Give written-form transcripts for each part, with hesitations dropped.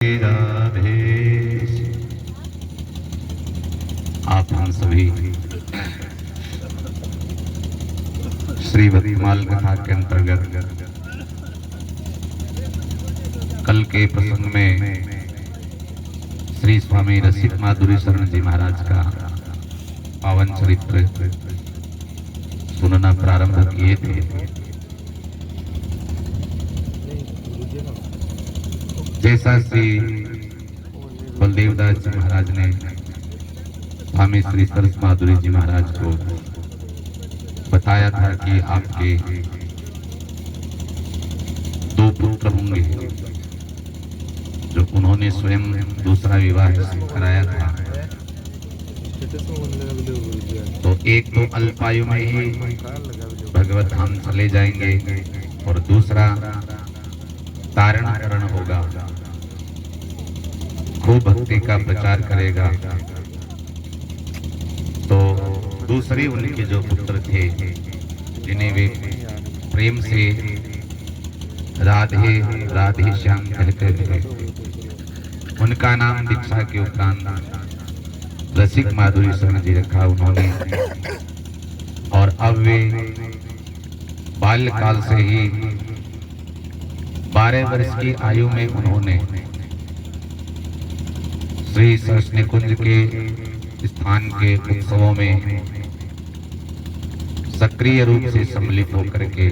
राधे। आप हम सभी श्री भक्तिमाल कथा के अंतर्गत कल के प्रसंग में श्री स्वामी रसिक माधुरी शरण जी महाराज का पावन चरित्र सुनना प्रारंभ किए थे। जैसा श्री बलदेवदास जी महाराज ने स्वामी श्री सरस माधुरी जी महाराज को बताया था कि आपके दो पुत्र होंगे, जो उन्होंने स्वयं दूसरा विवाह कराया था। तो एक तो अल्पायु में ही भगवत धाम चले जाएंगे और दूसरा तारण होगा, खूब भक्ति का प्रचार करेगा। तो दूसरे उनके जो पुत्र थे, जिन्हें वे प्रेम से राधे राधे श्याम कहते थे, उनका नाम दीक्षा के उपरांत रसिक माधुरी शरण जी रखा उन्होंने। और अब वे बाल्यकाल से ही 12 वर्ष की आयु में उन्होंने श्री सरस निकुंज के स्थान के उत्सवों में सक्रिय रूप से सम्मिलित होकर के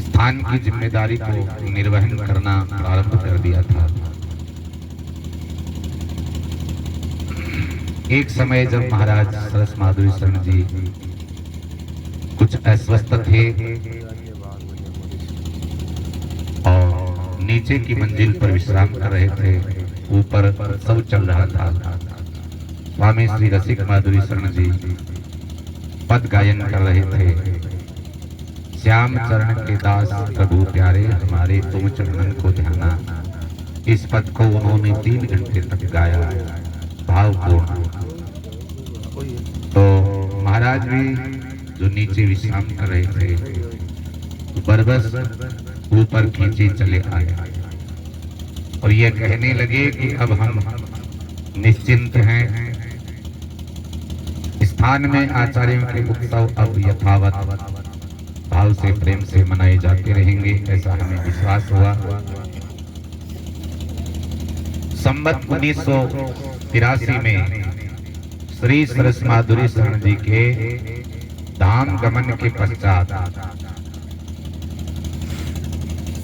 स्थान की जिम्मेदारी को निर्वहन करना प्रारंभ कर दिया था। एक समय जब महाराज सरस माधुरी शरण जी कुछ अस्वस्थ थे और नीचे की मंजिल पर विश्राम कर रहे थे, ऊपर सब चल रहा था। स्वामी श्री रसिक माधुरी शरण जी पद गायन कर रहे थे। श्याम चरण के दास प्रभु प्यारे हमारे, तुम चरणन को ध्याना। इस पद को उन्होंने 3 घंटे तक गाया भावपूर्ण। तो महाराज भी जो नीचे विश्राम कर रहे थे, बरबस ऊपर खींचे चले आए और ये कहने लगे कि अब हम निश्चिंत हैं। स्थान में आचार्यों के उत्सव अब यथावत भाव से प्रेम से मनाए जाते रहेंगे, ऐसा हमें विश्वास हुआ। संवत 1983 में श्री सरस माधुरी शरण जी के धाम गमन के पश्चात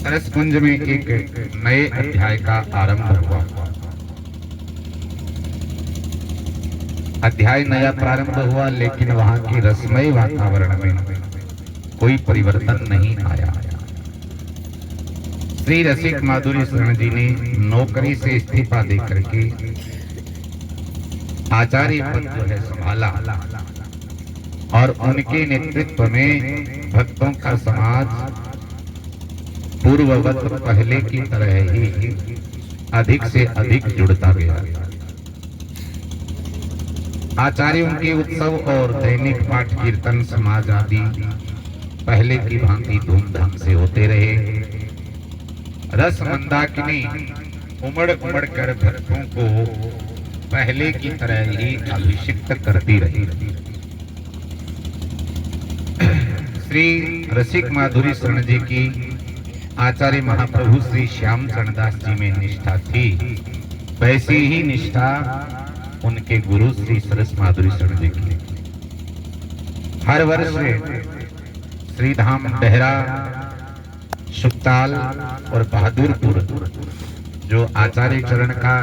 सरस कुंज में एक नए अध्याय का आरंभ हुआ। अध्याय नया प्रारंभ हुआ, लेकिन वहां के रसमय वातावरण में कोई परिवर्तन नहीं आया। श्री रसिक माधुरी शरण जी ने नौकरी से इस्तीफा देकर के आचार्य पद जो है संभाला और उनके नेतृत्व में भक्तों का समाज पूर्ववत पहले की तरह ही अधिक से अधिक जुड़ता गया। आचार्यों के उत्सव और दैनिक पाठ कीर्तन समाज आदि पहले की भांति धूमधाम से होते रहे। रस मंदाकिनी उमड़ उमड़ कर भक्तों को पहले की तरह ही अभिषिक्त करती रही। श्री रसिक माधुरी शरण जी की आचार्य महाप्रभु श्री श्याम चरणदास जी में निष्ठा थी, वैसी ही निष्ठा उनके गुरु श्री सरस माधुरी शरण जी की। हर वर्ष श्रीधाम डेहरा, सुखताल और बहादुरपुर जो आचार्य चरण का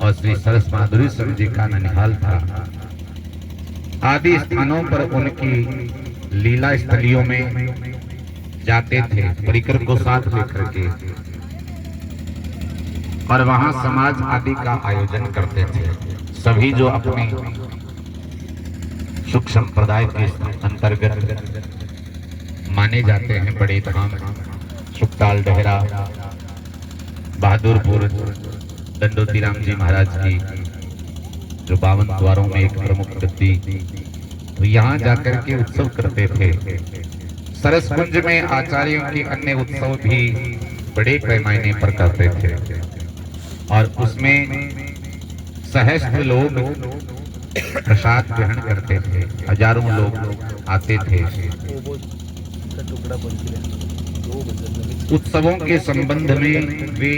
और श्री सरस माधुरी शरण जी का ननिहाल था, आदि स्थानों पर उनकी लीला स्थलियों में जाते थे परिकर को साथ लेकर के, और वहां समाज आदि का आयोजन करते थे। सभी जो अपने सुख संप्रदाय के अंतर्गत माने जाते हैं, बड़े धाम, सुखताल, डेहरा, बहादुरपुर, दंडोती राम जी महाराज की जो 52 द्वारों में एक प्रमुख गद्दी, तो यहाँ जाकर के उत्सव करते थे। सरस कुंज में आचार्यों के अन्य उत्सव भी बड़े पैमाने पर करते थे और उसमें सहस्त्र लोग प्रसाद ग्रहण करते थे, हजारों लोग आते थे। उत्सवों के संबंध में वे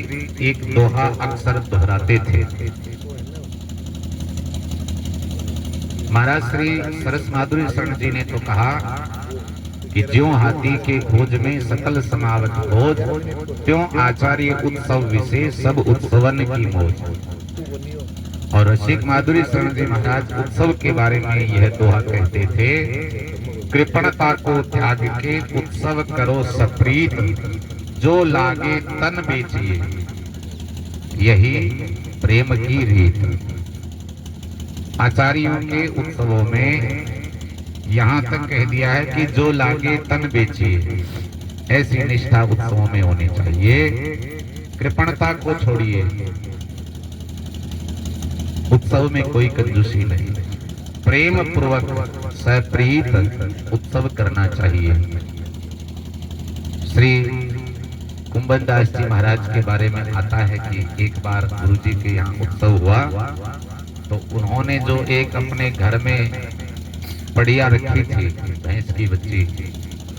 एक दोहा अक्सर दोहराते थे। महाराज श्री सरस माधुरी शरण जी ने तो कहा कि ज्यों हाथी के खोज में सकल समावत खोज, त्यों आचार्य उत्सव विशेष सब उत्सवन की मौज। और रसिक माधुरी शरण जी महाराज उत्सव के बारे में यह दोहा कहते थे, कृपणता को त्याग के उत्सव करो सप्रीत, जो लागे तन बेचिए यही प्रेम की रीत। आचार्यों के उत्सवों में यहाँ तक कह दिया है कि जो लागे तन बेचिए, ऐसी निष्ठा उत्सवों में होनी चाहिए। कृपणता को छोड़िए, उत्सव में कोई कंजूसी नहीं, प्रेम पूर्वक सप्रीत उत्सव करना चाहिए। श्री कुंभन दास जी महाराज के बारे में आता है कि एक बार गुरु जी के यहाँ उत्सव हुआ तो उन्होंने जो एक अपने घर में पड़िया रखी थी, भैंस की बच्ची,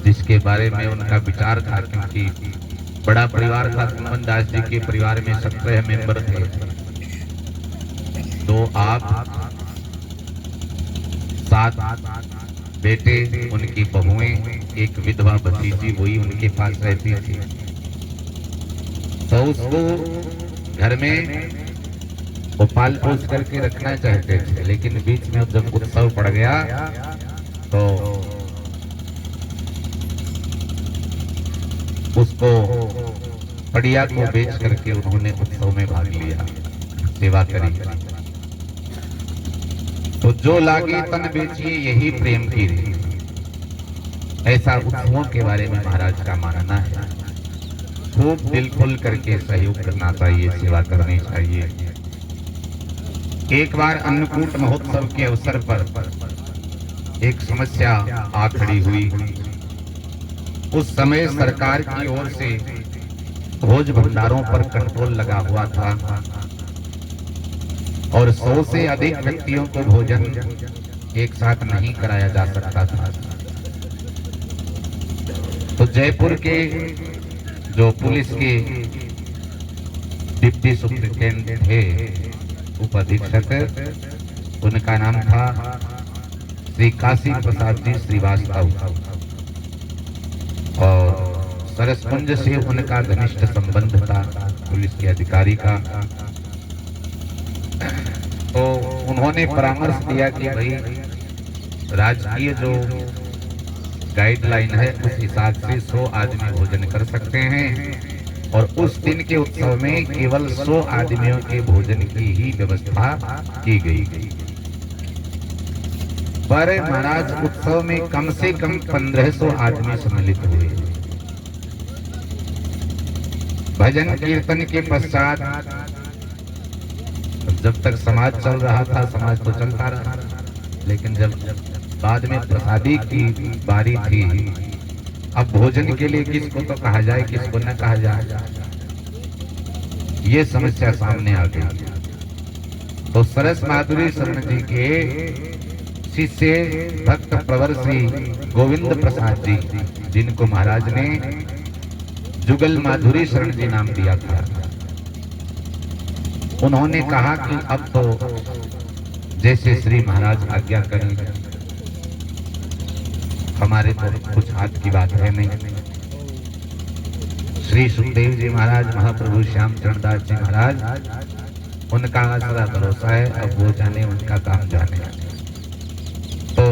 जिसके बारे में उनका विचार था, क्योंकि बड़ा परिवार था कुंभन दास जी के परिवार में 17 मेंबर थे, तो आप 7 बेटे, उनकी बहुएं, एक विधवा भतीजी वही उनके पास रहती थी। तो उसको घर में वो पाल पोस करके रखना चाहते थे, लेकिन बीच में जब उत्सव पड़ गया तो उसको पड़िया को बेच करके उन्होंने उत्सव में भाग लिया, सेवा करी। तो जो लागे तन बेचिए यही प्रेम की रीत। ऐसा उत्सवों के बारे में महाराज का मानना है। खूब दिल खुल करके सहयोग करना चाहिए, सेवा करनी चाहिए। एक बार अन्नकूट महोत्सव के अवसर पर एक समस्या आ खड़ी हुई। उस समय सरकार की ओर से भोज भंडारों पर कंट्रोल लगा हुआ था और 100 से अधिक व्यक्तियों को भोजन एक साथ नहीं कराया जा सकता था। तो जयपुर के जो पुलिस के डिप्टी सुपरिटेंडेंट थे, उप अधीक्षक, उनका नाम था श्री काशी प्रसाद जी श्रीवास्तव, और सरसकुंज से उनका घनिष्ठ संबंध था पुलिस के अधिकारी का। तो उन्होंने परामर्श दिया कि भाई राजकीय जो गाइडलाइन है उस हिसाब से 100 आदमी भोजन कर सकते हैं और उस दिन के उत्सव में केवल 100 आदमियों के भोजन की ही व्यवस्था की गई। पर महाराज उत्सव में कम से कम 1500 आदमी सम्मिलित हुए। भजन कीर्तन के पश्चात जब तक समाज चल रहा था, समाज तो चलता रहा, लेकिन जब बाद में प्रसादी की बारी थी, अब भोजन के लिए किसको तो कहा जाए, किसको न कहा जाए, ये समस्या सामने आ गई। तो सरस माधुरी शरण जी के शिष्य भक्त प्रवर श्री गोविंद प्रसाद जी, जिनको महाराज ने जुगल माधुरी शरण जी नाम दिया था, उन्होंने कहा कि अब तो जैसे श्री महाराज आज्ञा करें, हमारे तो कुछ हाथ की बात है नहीं। श्री सुखदेव जी महाराज, महाप्रभु श्याम चरणदास जी महाराज, उनका आसरा भरोसा है, अब वो जाने, उनका काम जाने। तो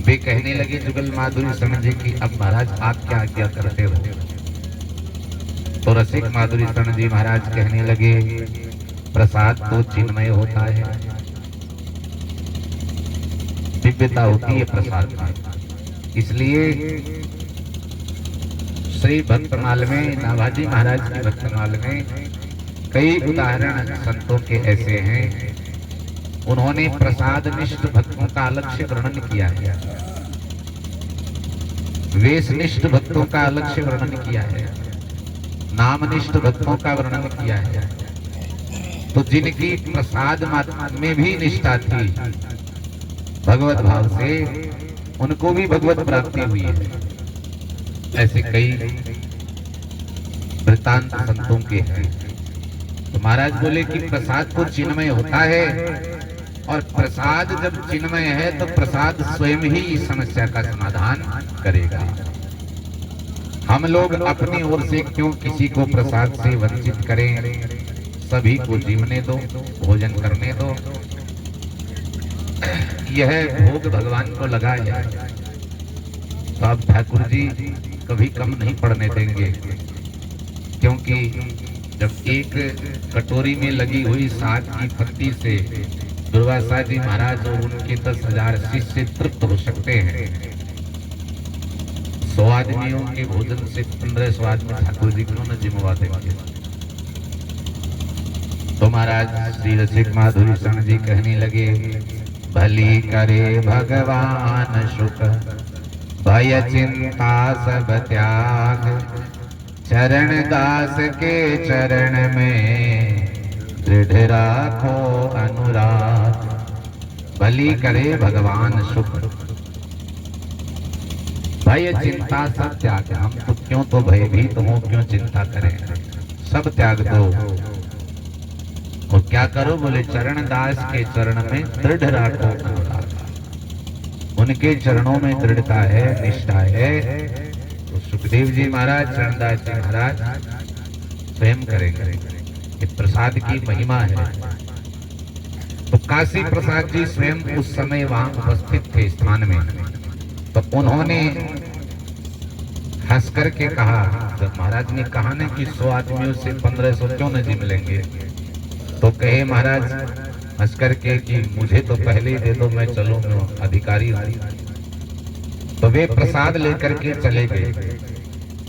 वे कहने लगे जुगल माधुरी शरण जी की, अब महाराज आप क्या आज्ञा करते हो? तो रसिक माधुरी शरण जी महाराज कहने लगे, प्रसाद तो चिन्मय होता है, दिव्यता होती है प्रसाद में। इसलिए श्री भक्तमाल में, नाभाजी महाराज की भक्तमाल में कई उदाहरण संतों के ऐसे हैं, उन्होंने प्रसाद निष्ठ भक्तों का अलग से वर्णन किया है। वेशनिष्ठ भक्तों का अलग से वर्णन किया है, नामनिष्ठ भक्तों का वर्णन किया है। तो जिनकी प्रसाद में भी निष्ठा थी भगवत भाव से, उनको भी भगवत प्राप्ति हुई है। ऐसे कई वृत्तांत संतों के हैं। तो महाराज बोले कि प्रसाद तो चिन्मय होता है, और प्रसाद जब चिन्मय है तो प्रसाद स्वयं ही इस समस्या का समाधान करेगा। हम लोग अपनी ओर से क्यों किसी को प्रसाद से वंचित करें? सभी को जीवने दो, भोजन करने दो। यह भोग भगवान को लगा है, तो अब ठाकुर जी कभी कम नहीं पड़ने देंगे, क्योंकि जब एक कटोरी में लगी हुई साग की पत्ती से दुर्वासा जी महाराज और उनके 10,000 शिष्य तृप्त हो सकते हैं, 100 आदमियों के भोजन से 1500 आदमी ठाकुर जी क्यों न जिम्मेवा देंगे? तो महाराज श्री रसिक माधुरी शरण जी कहने लगे, भली करे भगवान सुख, भय चिंता सब त्याग, चरण दास के चरण में दृढ़ राखो अनुराग। भली करे भगवान सुख, भय चिंता सब त्याग। हम तो क्यों तो भयभीत हो, क्यों चिंता करें? सब त्याग दो और क्या करो? बोले चरण दास के चरण में दृढ़ राखो अनुराग। उनके चरणों में दृढ़ता है, निष्ठा है। तो सुखदेव जी महाराज, चरणदास जी महाराज स्वयं करेंगे। ये प्रसाद की महिमा है। तो काशी प्रसाद जी स्वयं उस समय वहां उपस्थित थे स्थान में। तो उन्होंने हंस करके कहा, जब महाराज ने कहा ना कि 100 आदमियों से 1500 क्यों न जिम लेंगे, तो कहे महाराज हंस करके कि मुझे तो पहले ही दे दो, मैं चलो, मैं अधिकारी हूं। तो वे प्रसाद लेकर के चले गए।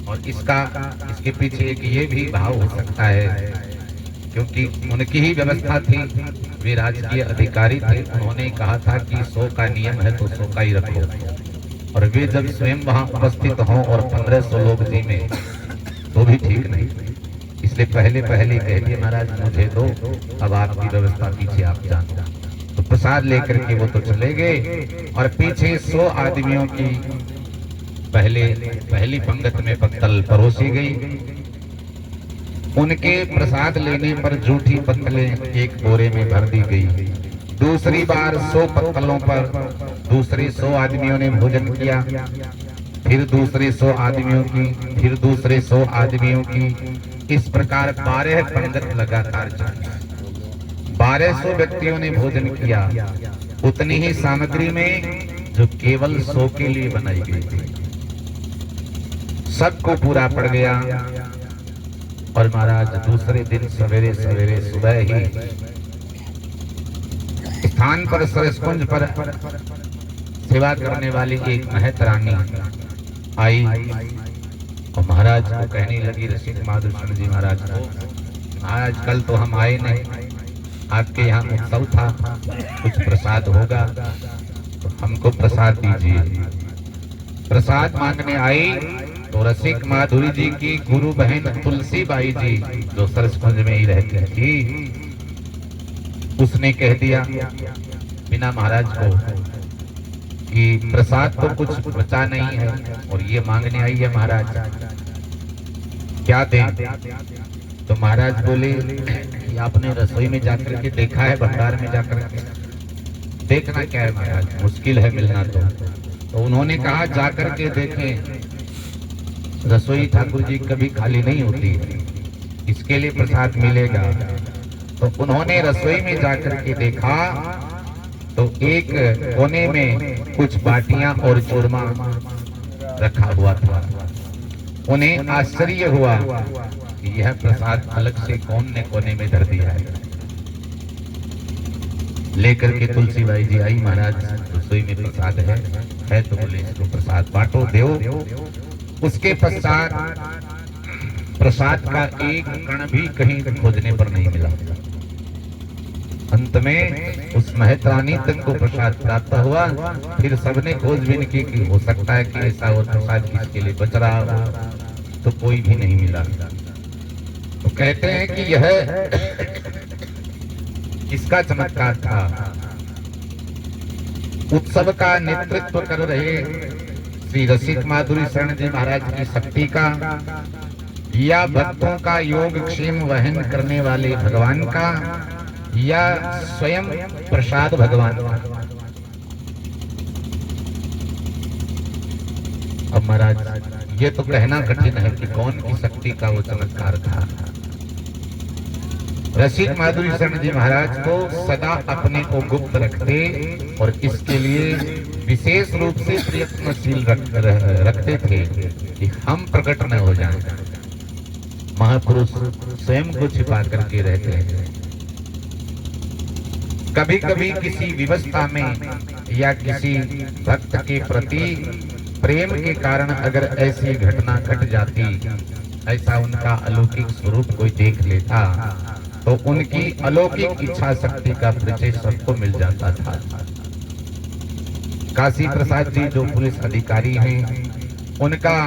और इसके पीछे एक ये भी भाव हो सकता है, क्योंकि उनकी ही व्यवस्था थी, वे राजकीय अधिकारी थे। उन्होंने कहा था कि 100 का नियम है तो 100 का ही रखो। और वे जब स्वयं वहां उपस्थित हों और 1500 लोग जी में, तो भी ठीक नहीं। इसलिए पहले कह दिए, महाराज मुझे दो, अब आपकी व्यवस्था पीछे आप जानो। तो प्रसाद लेकर के वो तो चले गए, और पीछे 100 आदमियों की पहली पंगत में पत्तल परोसी गई। उनके प्रसाद लेने पर जूठी पत्तलें एक बोरे में भर दी गई। दूसरी बार 100 पत्तलों पर दूसरे 100 आदमियों ने भोजन किया। फिर दूसरे 100 आदमियों की, फिर दूसरे 100 आदमियों की। इस प्रकार 12 पंगत लगातार चली। 1200 व्यक्तियों ने भोजन किया, उतनी ही सामग्री में जो केवल 100 के लिए बनाई गई थी। सबको पूरा पड़ गया। और महाराज दूसरे दिन सवेरे सुबह ही स्थान पर सरसकुंज पर सेवा करने वाली एक महत रानी आई और महाराज को कहने लगी, रसिक माधुरी शरण जी महाराज को, महाराज कल तो हम आए नहीं, आपके यहाँ उत्सव था, कुछ प्रसाद होगा तो हमको प्रसाद दीजिए। प्रसाद मांगने आई तो रसिक माधुरी जी की गुरु बहन तुलसी बाई जी, जो सरसकुंज में ही रहती थी, उसने कह दिया बिना महाराज को कि प्रसाद तो कुछ बचा नहीं है और ये मांगने आई है महाराज, क्या दें? तो महाराज बोले, आपने रसोई में जाकर के देखा है, भंडार में जाकर के देखना क्या है महाराज, मुश्किल है मिलना। तो उन्होंने कहा जाकर के देखें, रसोई ठाकुर जी कभी खाली नहीं होती है, इसके लिए प्रसाद मिलेगा। तो उन्होंने रसोई में जाकर के देखा तो एक कोने में कुछ बाटियां और चूरमा रखा हुआ था। उन्हें आश्चर्य हुआ कि यह प्रसाद अलग से कौन ने कोने में धर दिया है। लेकर के तुलसी बाई जी आई, महाराज रसोई में प्रसाद है तो बोले इसको प्रसाद बांटो, दो। उसके पश्चात प्रसाद का एक कण भी कहीं खोजने पर नहीं मिला। अंत में उस महतरानी तक को प्रसाद प्राप्त हुआ। फिर सबने खोजबीन की कि हो सकता है कि ऐसा और प्रसाद किसके लिए बच रहा हो, तो कोई भी नहीं मिला। तो कहते हैं कि यह किसका चमत्कार था? उत्सव का नेतृत्व कर रहे श्री रसिक माधुरी शरण जी महाराज की शक्ति का, या भक्तों का योग क्षेम वहन करने वाले भगवान का, या स्वयं प्रसाद भगवान का? अब महाराज ये तो कहना कठिन है कि कौन की शक्ति का वो चमत्कार था। रसिक माधुरी शरण जी महाराज को सदा अपने को गुप्त रखते और इसके लिए विशेष रूप से प्रयत्नशील रखते थे कि हम प्रकट न हो जाएं। महापुरुष स्वयं को छिपा करके रहते हैं। कभी कभी किसी विवस्था में या किसी भक्त के प्रति प्रेम के कारण अगर ऐसी घटना घट जाती, ऐसा उनका अलौकिक स्वरूप कोई देख लेता, तो उनकी अलौकिक इच्छा शक्ति का परिचय सबको मिल जाता था। काशी प्रसाद जी जो पुलिस अधिकारी हैं, उनका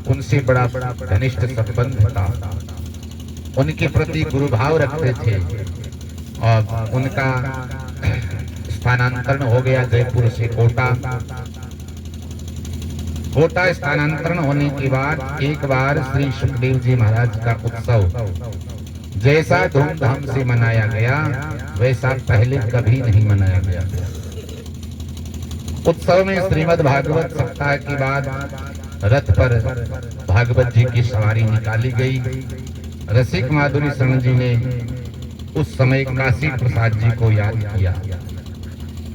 उनसे बड़ा घनिष्ठ संबंध था। उनके प्रति गुरु भाव रखते थे और उनका स्थानांतरण हो गया जयपुर से कोटा। कोटा स्थानांतरण होने के बाद एक बार श्री सुखदेव जी महाराज का उत्सव जैसा धूमधाम से मनाया गया, वैसा पहले कभी नहीं मनाया गया। उत्सव में श्रीमद् भागवत सप्ताह के बाद रथ पर भागवत जी की सवारी निकाली गई। रसिक माधुरी शरण जी ने उस समय काशी प्रसाद जी को याद किया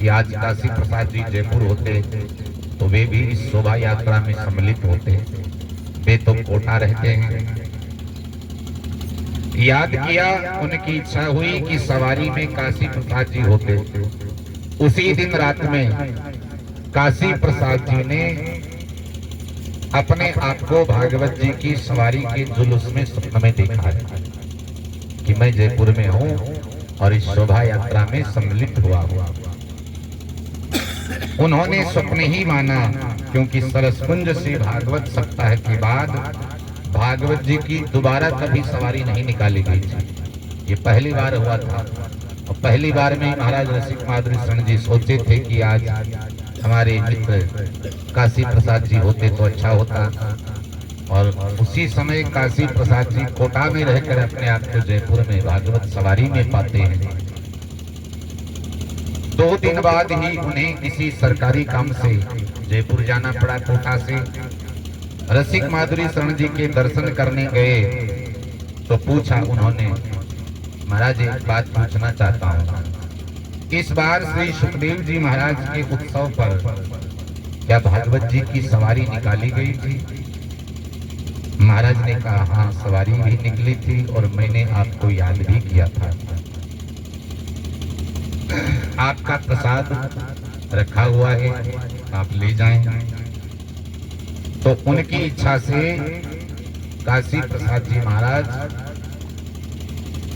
कि आज काशी प्रसाद जी जयपुर होते तो वे भी इस शोभा यात्रा में सम्मिलित होते। वे तो कोटा रहते हैं। याद किया, उनकी इच्छा हुई कि सवारी में काशी प्रसाद जी होते। उसी दिन रात में काशी प्रसाद जी ने अपने आप को भागवत जी की सवारी के जुलूस में स्वप्न में देखा है कि मैं जयपुर में हूँ और इस शोभा यात्रा में सम्मिलित हुआ। उन्होंने स्वप्न ही माना, क्योंकि सरसकुंज से भागवत सप्ताह के बाद भागवत जी की दोबारा कभी सवारी नहीं निकाली गई थी। ये पहली बार हुआ था और पहली बार में महाराज रसिक माधुरी शरण जी सोचे थे कि आज हमारे मित्र काशी प्रसाद जी होते तो अच्छा होता। और उसी समय काशी प्रसाद जी कोटा में रहकर अपने आप को जयपुर में भागवत सवारी में पाते हैं। 2 दिन बाद ही उन्हें किसी सरकारी काम से जयपुर जाना पड़ा। कोटा से रसिक माधुरी शरण जी के दर्शन करने गए तो पूछा उन्होंने, महाराज एक बात पूछना चाहता हूँ, इस बार श्री सुखदेव जी महाराज के उत्सव पर क्या भागवत जी की सवारी निकाली गई थी? महाराज ने कहा, हाँ सवारी भी निकली थी और मैंने आपको याद भी किया था। आपका प्रसाद रखा हुआ है, आप ले जाएं। तो उनकी इच्छा से काशी प्रसाद जी महाराज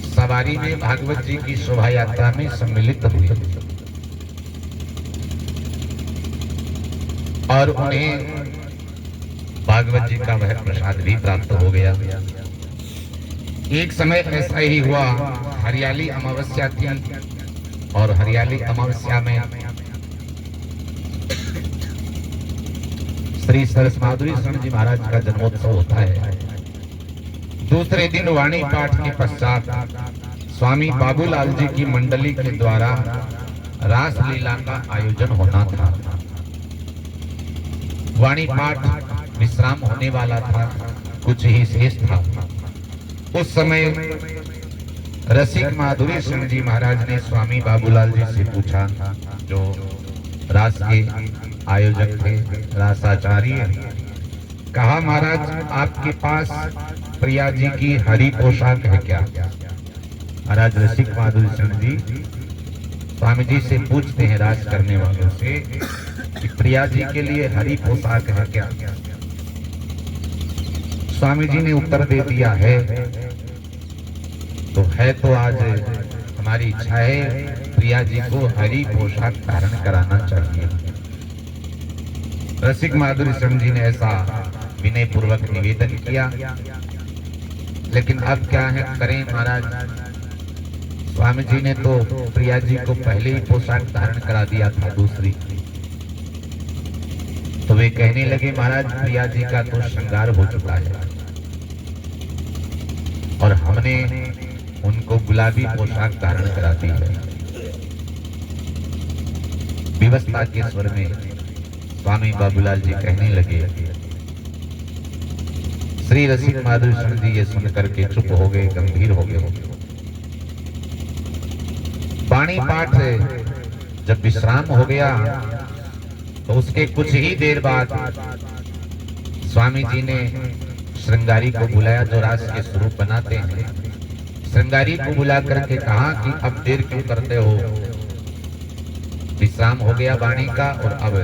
सवारी में भागवत जी की शोभा यात्रा में सम्मिलित हुए और उन्हें भागवत जी का वह प्रसाद भी प्राप्त हो गया। एक समय ऐसा ही हुआ, हरियाली अमावस्या थी और हरियाली अमावस्या में श्री सरस माधुरी शरण जी महाराज का जन्मोत्सव होता है। दूसरे दिन वाणी पाठ के पश्चात स्वामी बाबूलाल जी की मंडली के द्वारा रास लीला का आयोजन होना था। वाणी पाठ विश्राम होने वाला था, कुछ ही शेष था। उस समय रसिक माधुरी शरण जी महाराज ने स्वामी बाबूलाल जी से पूछा, जो रास के आयोजक थे, रासाचार्य, कहा महाराज आपके पास प्रिया जी की हरी पोशाक है क्या? महाराज रसिक माधुरी शरण जी स्वामी जी से पूछते हैं रास करने वालों से कि प्रिया जी के लिए हरी पोशाक है क्या? स्वामी जी ने उत्तर दे दिया है। तो है तो आज हमारी इच्छा है प्रिया जी को हरी पोशाक धारण कराना चाहिए। रसिक माधुरी शरण जी ने ऐसा विनय पूर्वक निवेदन किया, लेकिन अब क्या है करें महाराज। स्वामी जी ने तो प्रिया जी को पहले ही पोशाक धारण करा दिया था दूसरी। तो वे कहने लगे महाराज प्रिया जी का तो श्रृंगार हो चुका है और हमने उनको गुलाबी पोशाक धारण करा दी है। विवस्था के स्वर में स्वामी बाबूलाल जी कहने लगे। श्री रसिक माधुरी शरण जी ये सुनकर के चुप हो गए, गंभीर हो गए। वाणी पाठ जब विश्राम हो गया तो उसके कुछ ही देर बाद स्वामी जी ने श्रृंगारी को बुलाया, जो रास के स्वरूप बनाते हैं। श्रृंगारी को बुला करके कहा कि अब देर क्यों करते हो, विश्राम हो गया वाणी का और अब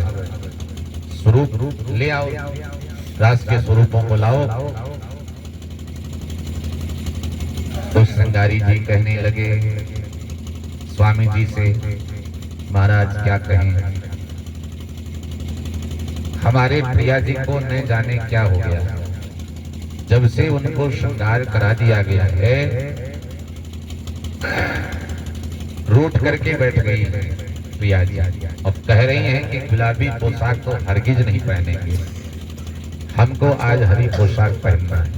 स्वरूप ले आओ, रास के स्वरूपों को लाओ। तो श्रृंगारी जी कहने लगे स्वामी जी से, महाराज क्या कहें, हमारे प्रिया जी को न जाने क्या हो गया, जब से उनको श्रृंगार करा दिया गया है रूठ करके बैठ गई है प्रिया जी। अब कह रही हैं कि गुलाबी पोशाक तो हरगिज नहीं पहनेंगे, हमको आज हरी पोशाक पहनना है,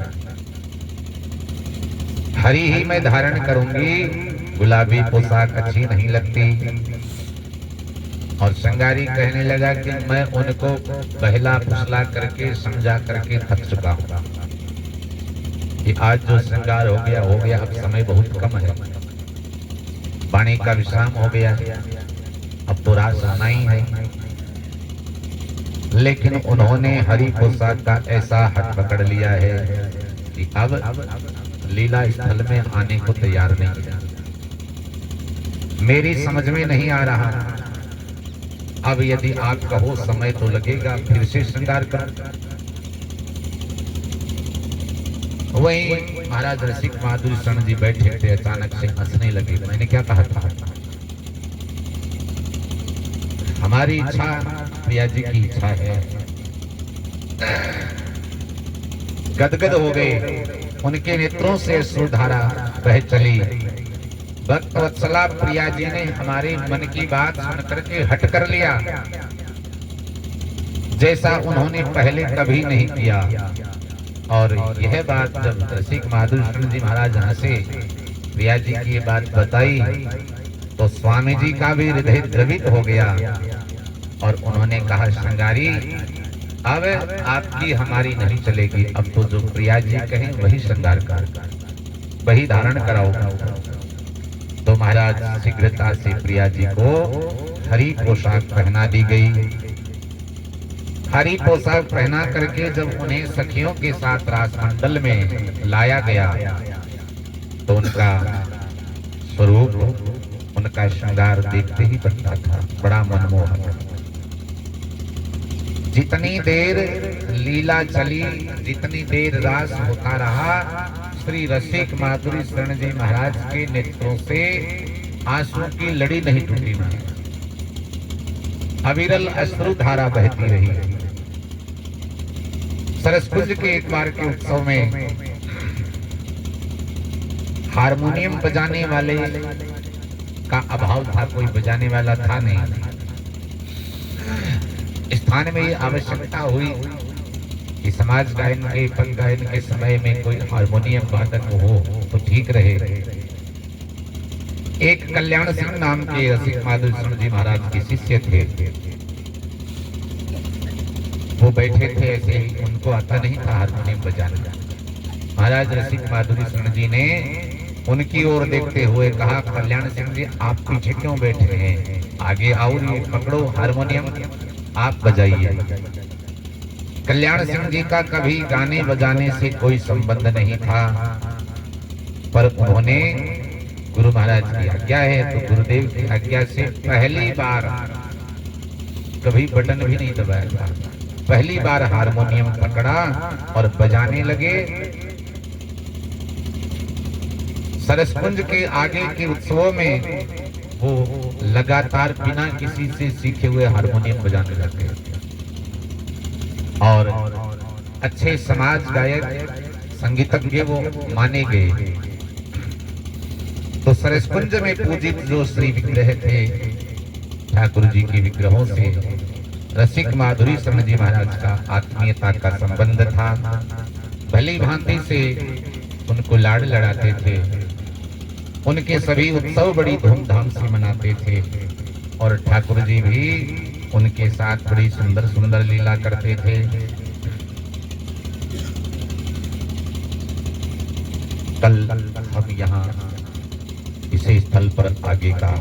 हरी ही मैं धारण करूंगी, गुलाबी पोशाक अच्छी नहीं लगती। और श्रृंगारी कहने लगा कि मैं उनको बहला फुसला करके समझा करके थक चुका हूं कि आज जो श्रृंगार हो गया, अब समय बहुत कम है, वाणी का विश्राम हो गया, अब तो रात आना ही है। लेकिन उन्होंने हरी पोशाक का ऐसा हट पकड़ लिया है कि अब लीला स्थल में आने को तैयार नहीं है। मेरी समझ में नहीं आ रहा, अब यदि आप कहो समय तो लगेगा, फिर से श्रृंगार कर। वही महाराज रसिक माधुरी शरण जी बैठे थे, अचानक से हंसने लगे। मैंने क्या कहा था, हमारी इच्छा प्रिया जी की इच्छा है। गदगद हो गए, उनके नेत्रों से अश्रुधारा बह चली। भक्त वत्सला प्रिया जी ने हमारे मन की बात सुनकर के हट कर लिया, जैसा उन्होंने पहले कभी नहीं किया। और यह बात जब रसिक माधुरी शरण जी महाराज हंसे, प्रिया जी की ये बात बताई, तो स्वामी जी का भी हृदय द्रवित हो गया और उन्होंने कहा, श्रृंगारी अब आपकी हमारी नहीं चलेगी, अब तो जो प्रिया जी कहें वही श्रृंगार कर, वही धारण कराओ। तो महाराज शीघ्रता से प्रिया जी को हरी पोशाक पहना दी गई। हरी पोशाक पहना करके जब उन्हें सखियों के साथ रासमंडल में लाया गया तो उनका स्वरूप, उनका श्रृंगार देखते ही बनता था, बड़ा मनमोहक। जितनी देर लीला चली, जितनी देर रास होता रहा, श्री रसिक माधुरी शरण जी महाराज के नेत्रों से आंसू की लड़ी नहीं टूटी, अविरल अश्रु धारा बहती रही। सरसकुंज के एक बार के उत्सव में हारमोनियम बजाने वाले का अभाव था, कोई बजाने वाला था नहीं। स्थान में ये आवश्यकता हुई कि समाज गायन के पद गायन के समय में कोई हारमोनियम वादक हो तो ठीक रहे। एक कल्याण सिंह नाम के रसिक माधुरी शरण जी महाराज के शिष्य थे, वो बैठे थे ऐसे ही, उनको आता नहीं था हारमोनियम बजाना। महाराज रसिक माधुरी शरण जी ने उनकी ओर देखते हुए कहा, कल्याण सिंह जी आप पीछे क्यों बैठे हैं, आगे आओ, ये पकड़ो हारमोनियम, आप बजाइए। कल्याण सिंह जी का कभी गाने बजाने से कोई संबंध नहीं था, पर उन्होंने गुरु महाराज की आज्ञा है तो गुरुदेव की आज्ञा से पहली बार, कभी बटन भी नहीं दबाया था, पहली बार हारमोनियम पकड़ा और बजाने लगे। सरसकुंज के आगे के उत्सवों में वो लगातार बिना किसी से सीखे हुए हारमोनियम बजाने लगे और अच्छे समाज गायक संगीतज्ञ वो माने गए। तो सरसकुंज में पूजित जो श्री विग्रह थे ठाकुर जी के विग्रहों से रसिक माधुरी शरण जी महाराज का आत्मीयता का संबंध था। भली भांति से उनको लाड़ लड़ाते थे, उनके सभी उत्सव बड़ी धूमधाम से मनाते थे और ठाकुर जी भी उनके साथ बड़ी सुंदर सुंदर लीला करते थे। कल हम यहाँ इसी स्थल पर आगे का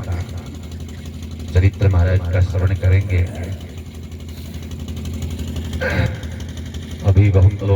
चरित्र महाराज का श्रवण करेंगे। अभी बहुत लोग